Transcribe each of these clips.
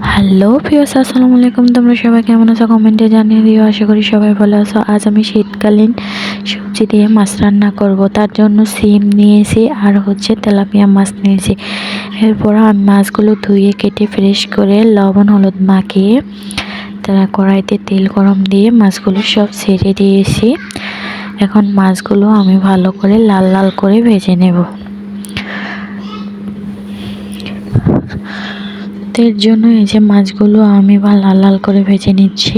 Hello viewers, আসসালামু আলাইকুম। তোমরা সবাই কেমন আছো কমেন্টে জানিয়ে দিও। আশা করি সবাই ভালো আছো। আজ আমি শীতকালীন সবজি দিয়ে মাছ রান্না করব। তার জন্য সিম নিয়েছি আর তেলাপিয়া মাছ নিয়েছি। এরপর আমি মাছগুলো ধুয়ে কেটে ফ্রেশ করে লবণ হলুদ মাখিয়ে তারা কড়াইতে তেল গরম দিয়ে মাছগুলো সব ছেড়ে দিয়েছি। এখন মাছগুলো আমি ভালো করে লাল লাল করে ভেজে নেব। এর জন্য এই যে মাছগুলো আমি লাল লাল করে ভেজে নিচ্ছি।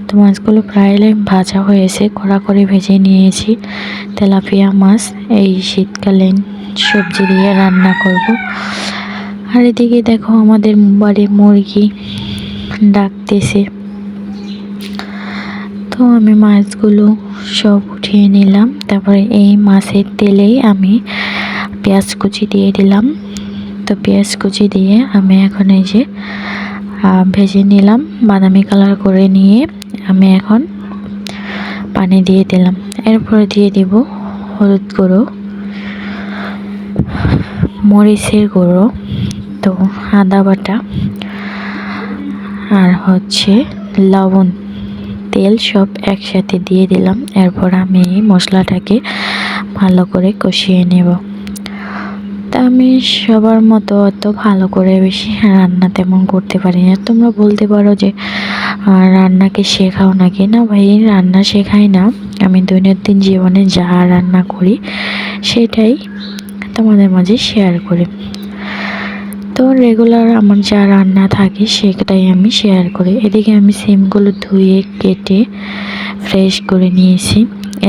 তো মাছগুলো প্রায় ভাজা হয়েছে, কড়া করে ভেজে নিয়েছি। তেলাপিয়া মাছ এই শীতকালীন সবজি দিয়ে রান্না করব। আর এদিকে দেখো আমাদের বাড়ির মুরগি ডাকতেছে। তো আমি মাছগুলো সব উঠিয়ে নিলাম। তারপরে এই মাছের তেলেই আমি পেঁয়াজ কুচি দিয়ে দিলাম। তো পেঁয়াজ কুচি দিয়ে আমি এখন এই যে ভেজে নিলাম, বাদামি কালার করে নিয়ে আমি এখন পানি দিয়ে দিলাম। এরপরে দিয়ে দিব হলুদ গুঁড়ো, মরিচের গুঁড়ো, তো আদা বাটা আর লবণ, তেল সব একসাথে দিয়ে দিলাম। এরপর আমি মশলাটাকে ভালো করে কষিয়ে নেব। তা আমি সবার মতো অত ভালো করে বেশি রান্না তেমন করতে পারি না। তোমরা বলতে পারো যে রান্নাকে শেখাও নাকি? না ভাই, রান্না শেখাই না, আমি দৈনন্দিন জীবনে যা রান্না করি সেটাই তোমাদের মাঝে শেয়ার করি। তো রেগুলার আমার যা রান্না থাকে সেটাই আমি শেয়ার করি। এদিকে আমি সিমগুলো ধুয়ে কেটে ফ্রেশ করে নিয়েছি।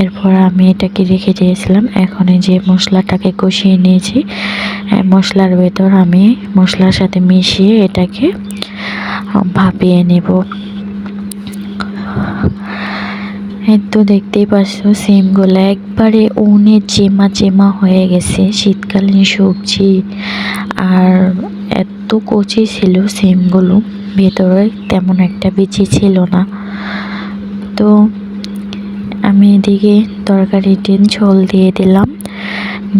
এরপর আমি এটাকে রেখে দিয়েছিলাম। এখন এই যে মশলাটাকে কষিয়ে নিয়েছি, মশলার ভেতর আমি মশলার সাথে মিশিয়ে এটাকে ভাপিয়ে নেব। এই তো দেখতেই পাচ্ছ সিমগুলো একবারে চেমা চেমা হয়ে গেছে। শীতকালীন সবজি আর এত কচি ছিল সিমগুলো, ভেতরে তেমন একটা বিচি ছিল না। তো আমি এদিকে তরকারিতে ঝোল দিয়ে দিলাম।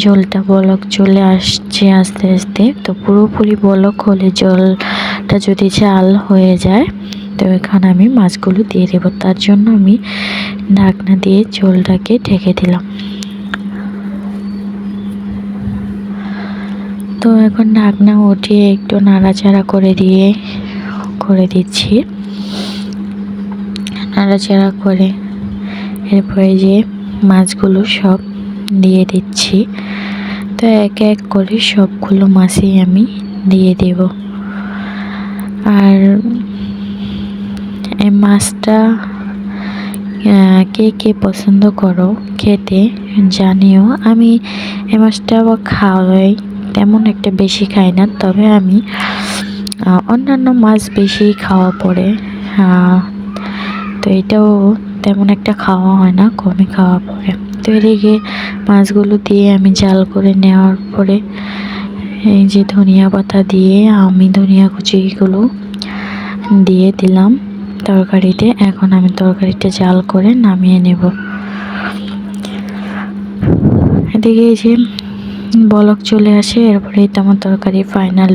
ঝোলটা বলক চলে আসছে আস্তে আস্তে। তো পুরোপুরি বলক হলে জলটা যদি জাল হয়ে যায় তো এখানে আমি মাছগুলো দিয়ে দেব। তার জন্য আমি ঢাকনা দিয়ে ঝোলটাকে ঢেকে দিলাম। তো এখন ঢাকনা উঠিয়ে একটু নাড়াচাড়া করে দিচ্ছি। নাড়াচাড়া করে এরপরে যে মাছগুলো সব দিয়ে দিচ্ছি। তো এক এক করে সবগুলো মাছই আমি দিয়ে দেব। আর এই মাছটা কে কে পছন্দ করো খেতে জানিও। আমি এই মাছটা খাওয়াই, তেমন একটা বেশি খাই না, তবে আমি অন্যান্য মাছ বেশি খাওয়া পড়ে। তো এটাও তেমন একটা খাওয়া হয় না, কমই খাওয়া পড়ে। তো এদিকে মাছগুলো দিয়ে আমি জাল করে নেওয়ার পরে এই যে ধনিয়া পাতা দিয়ে আমি ধনিয়া কুচিগুলো দিয়ে দিলাম তরকারিতে। এখন আমি তরকারিটা জাল করে নামিয়ে নেব। এদিকে এই যে বলক চলে আসে, এরপরেই তো আমার তরকারি ফাইনাল।